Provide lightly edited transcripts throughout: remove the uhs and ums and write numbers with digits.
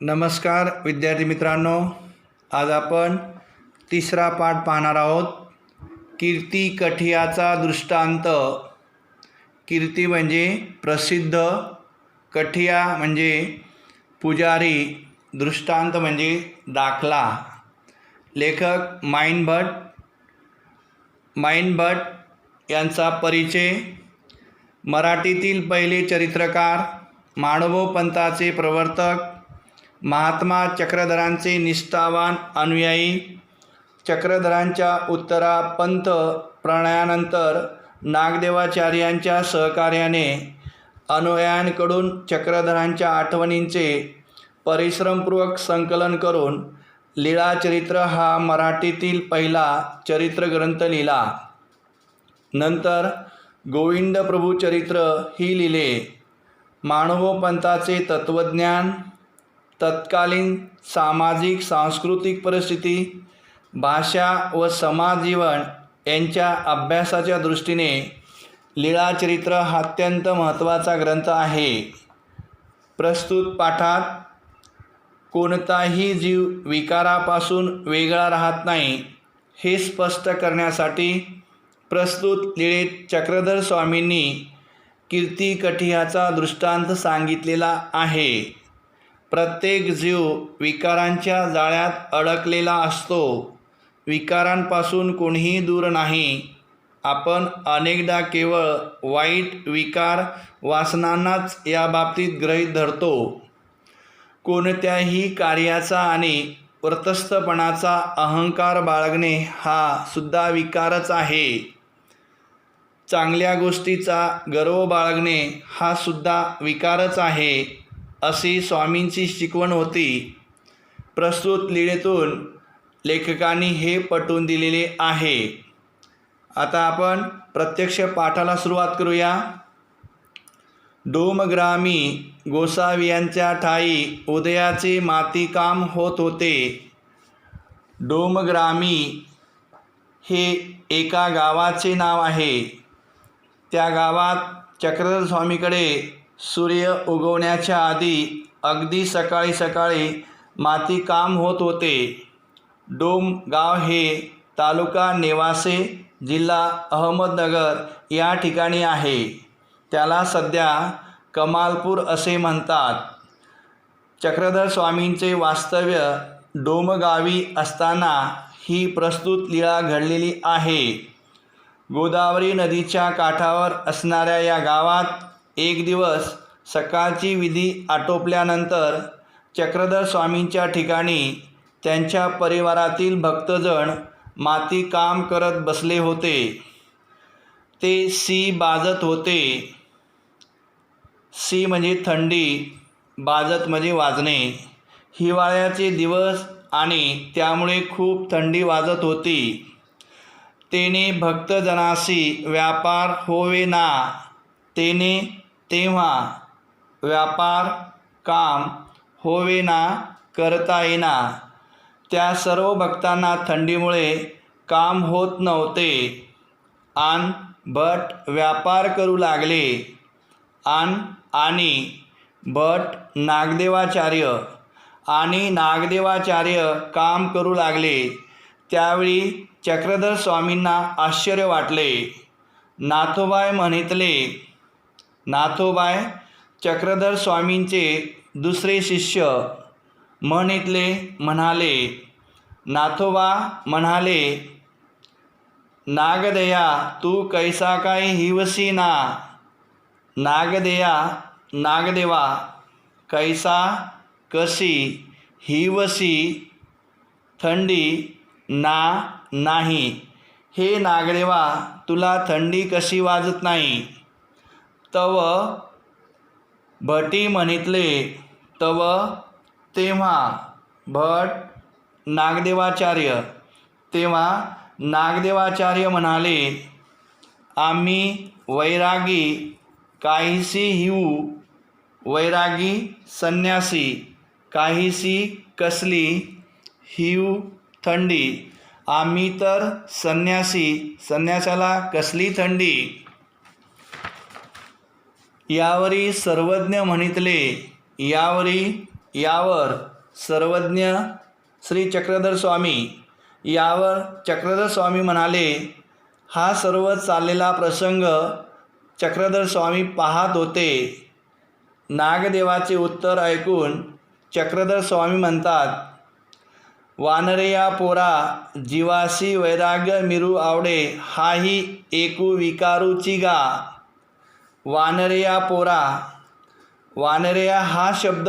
नमस्कार विद्यार्थी मित्रांनो, आज आपण तिसरा पाठ पाहणार आहोत. कीर्ती कठियाचा दृष्टांत. कीर्ती म्हणजे प्रसिद्ध, कठिया म्हणजे पुजारी, दृष्टांत म्हणजे दाखला. लेखक माइन भट यांचा परिचय. मराठीतील पहिले चरित्रकार, मानवों पंथाचे प्रवर्तक, महात्मा चक्रधरांचे निष्ठावान अनुयायी. चक्रधरांच्या उत्तरापंथ प्रणयानंतर नागदेवाचार्यांच्या सहकार्याने अनुयायांकडून चक्रधरांच्या आठवणींचे परिश्रमपूर्वक संकलन करून लीळाचरित्र हा मराठीतील पहिला चरित्रग्रंथ लिहिला. नंतर गोविंद प्रभू चरित्र ही लिहिले. मानवों पंथाचे तत्त्वज्ञान, तत्कालीन सामाजिक सांस्कृतिक परिस्थिती, भाषा व समाज जीवन यांच्या अभ्यासाच्या दृष्टीने लीळाचरित्र हा अत्यंत महत्त्वाचा ग्रंथ आहे. प्रस्तुत पाठात कोणताही जीव विकारापासून वेगळा राहत नाही हे स्पष्ट करण्यासाठी प्रस्तुत लीळेत चक्रधर स्वामींनी कीर्ती कठियाचा दृष्टांत सांगितलेला आहे. प्रत्येक जीव विकारांच्या जाळ्यात अडकलेला असतो. विकारांपासून कोणीही दूर नाही. आपण अनेकदा केवळ वाईट विकार वासनांनाच या बाबतीत गृहीत धरतो. कोणत्याही कार्याचा आणि व्रतस्थपणाचा अहंकार बाळगणे हा सुद्धा विकारच आहे. चांगल्या गोष्टीचा गर्व बाळगणे हा सुद्धा विकारच आहे, अशी स्वामींची शिकवण होती. प्रस्तुत लीळेतून लेखकांनी हे पटवून दिलेले आहे. आता आपण प्रत्यक्ष पाठाला सुरुवात करूया. डोमग्रामी गोसावियांच्या ठाई उदयाचे मातीकाम होत होते. डोमग्रामी हे एका गावाचे नाव आहे. त्या गावात चक्रधर स्वामीकडे सूर्य उगवण्याच्या आधी अगदी सकाळी सकाळी मातीकाम होत होते. डोम गाव हे तालुका नेवासे, जिल्हा अहमदनगर या ठिकाणी आहे. त्याला सध्या कमालपूर असे म्हणतात. चक्रधर स्वामींचे वास्तव्य डोमगावी असताना ही प्रस्तुत लीळा घडलेली आहे. गोदावरी नदीच्या काठावर असणाऱ्या या गावात एक दिवस सकाळची विधी आटोपल्यानंतर चक्रधर स्वामींच्या ठिकाणी त्यांच्या परिवारातील भक्तजण माती काम करत बसले होते. ते सी बाजत होते. सी म्हणजे थंडी, बाजत म्हणजे वाजणे. हिवाळ्याचे दिवस आणि त्यामुळे खूप थंडी वाजत होती. तेने भक्तजनासी व्यापार होवे ना. तेने तेव्हा व्यापार काम होवे ना, करता येना. त्या सर्व भक्तांना थंडीमुळे काम होत नव्हते. भट व्यापार करू लागले. आणि भट नागदेवाचार्य काम करू लागले. त्यावेळी चक्रधर स्वामींना आश्चर्य वाटले. नाथोबाय म्हणितले. नाथोबाय चक्रधर स्वामींचे दुसरे शिष्य म्हणाले. नाथोबा म्हणाले, नागदेया तू कैसा काय हिवसी ना. नागदेवा कैसा कशी, हिवसी थंडी, ना नाही. हे नागदेवा तुला थंडी कशी वाजत नाही. तव भटी म्हणितले. तव तेव्हा भट नागदेवाचार्य. तेव्हा नागदेवाचार्य म्हणाले, आम्ही वैरागी काहीसी हिवू. वैरागी संन्यासी, काहीसी कसली, हिव थंडी. आम्ही तर संन्यासाला कसली थंडी. यावरी सर्वज्ञ म्हणितले. यावर सर्वज्ञ श्री चक्रधर स्वामी. यावर चक्रधर स्वामी म्हणाले, हा सर्व चाललेला प्रसंग चक्रधर स्वामी पाहत होते. नागदेवाचे उत्तर ऐकून चक्रधर स्वामी म्हणतात, वानरया पोरा जीवासी वैराग्य मिरू आवडे, हाही एकू विकारूची गा. वानरया पोरा, वानरया हा शब्द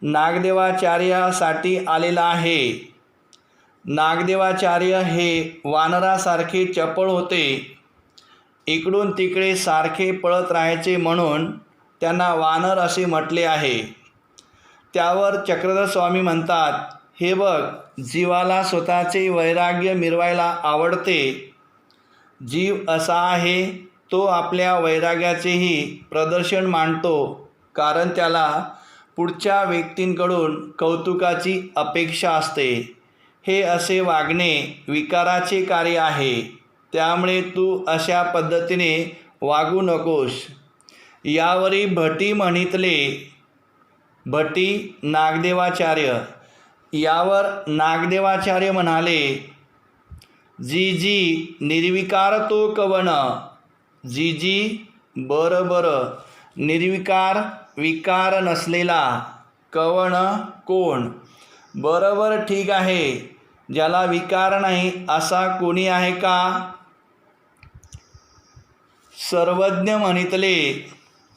नागदेवाचार्यासाठी आलेला आहे. नागदेवाचार्य हे वानरासारखे चपळ होते. इकडून तिकडे सारखे पळत राहायचे म्हणून त्यांना वानर असे म्हटले आहे. त्यावर चक्रधर स्वामी म्हणतात, हे बघ, जीवाला स्वतःचे वैराग्य मिरवायला आवडते. जीव असा आहे, तो आपल्या वैराग्याचेही प्रदर्शन मांडतो, कारण त्याला पुढच्या व्यक्तींकडून कौतुकाची अपेक्षा असते. हे असे वागणे विकाराचे कार्य आहे. त्यामुळे तू अशा पद्धतीने वागू नकोस. यावरी भटी म्हणितले. भटी नागदेवाचार्य. यावर नागदेवाचार्य म्हणाले, जी जी निर्विकार तो कवन. जी जी बरं बरं, निर्विकार विकार नसलेला. कवन कोण. बरोबर, ठीक आहे. ज्याला विकार नाही असा कोणी आहे का. सर्वज्ञ म्हणितले.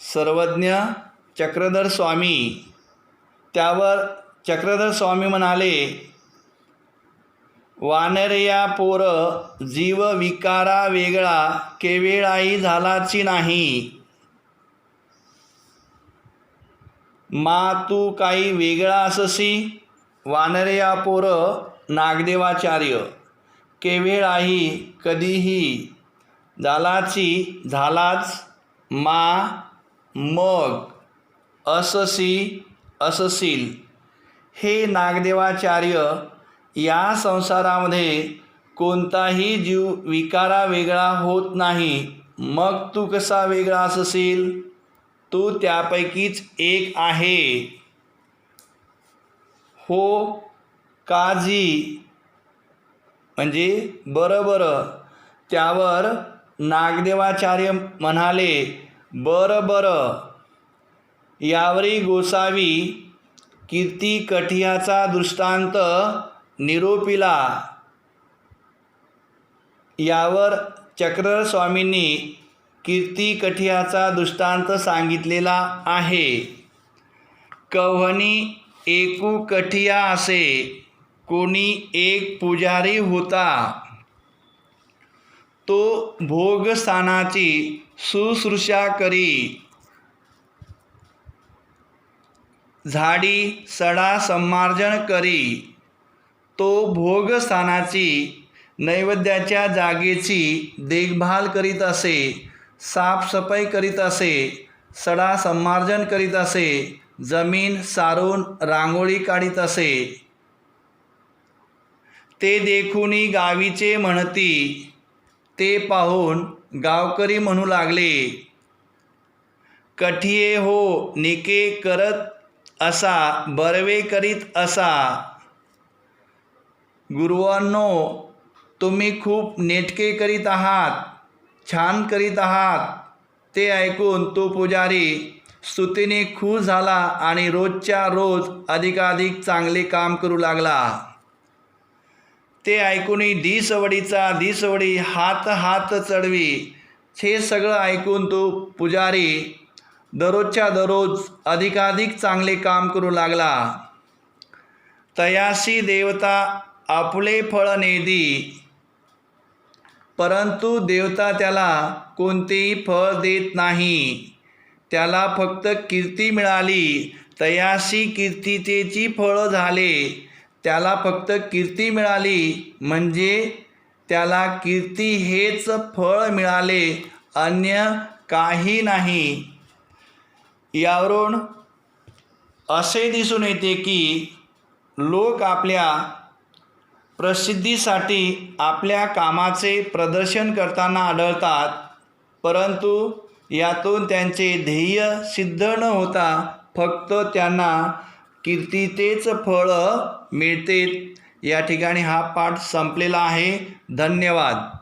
सर्वज्ञ चक्रधर स्वामी. त्यावर चक्रधर स्वामी म्हणाले, वानरया पोर जीव विकारा वेगळा केवेळाही झालाची नाही. मा तू काही वेगळा अससी. वानरया पोर नागदेवाचार्य. केवेळाही कधीही. झालाची झालाच. मा मग. अससी अससील. हे नागदेवाचार्य, या संसारामध्ये कोणताही जीव विकारा वेगळा होत नाही. मग तू कसा वेगळा असशील. तू त्यापैकीच एक आहे. हो काजी म्हणजे बरं बरं. त्यावर नागदेवाचार्य म्हणाले, बरं बरं. यावरी गोसावी कीर्ती कठियाचा दृष्टांत निरोपिला. यावर चक्रधर स्वामींनी कीर्ती कठियाचा दृष्टांत सांगितलेला आहे. कव्हनी एकू कठिया असे. कोणी एक पुजारी होता. तो भोगस्थानाची शुश्रूषा करी. झाडी सडा संमार्जन करी. तो भोगस्थानाची नैवेद्याच्या जागेची देखभाल करीत असे. साफसफाई करीत असे. सडा संमार्जन करीत असे. जमीन सारून रांगोळी काढीत असे. ते देखुनी गावीचे म्हणती. ते पाहून गावकरी म्हणू लागले, कठिये हो निके करत असा, बरवे करीत असा. गुरुवांनो, तुम्ही खूप नेटके करीत आहात, छान करीत आहात. ते ऐकून तो पुजारी स्तुतीने खुश झाला आणि रोजच्या रोज अधिकाधिक चांगले काम करू लागला. ते ऐकून दिसवडी हात हात चढवी. हे सगळं ऐकून तो पुजारी दररोजच्या दररोज अधिकाधिक चांगले काम करू लागला. तयासी देवता आपले फळ नेदी. परंतु देवता त्याला कोणतेही फळ देत नाही. त्याला फक्त कीर्ती मिळाली. तयासी कीर्तितेची फळ झाले. त्याला फक्त कीर्ती मिळाली म्हणजे त्याला कीर्ती हेच फळ मिळाले, अन्य काही नाही. यावरून असे दिसून येते की लोक आपल्या प्रसिद्धीसाठी आपल्या कामाचे प्रदर्शन करताना आढळतात, परंतु यातून त्यांचे ध्येय सिद्ध न होता फक्त त्यांना कीर्तीतेच फळ मिळते. या ठिकाणी हा पाठ संपलेला आहे. धन्यवाद.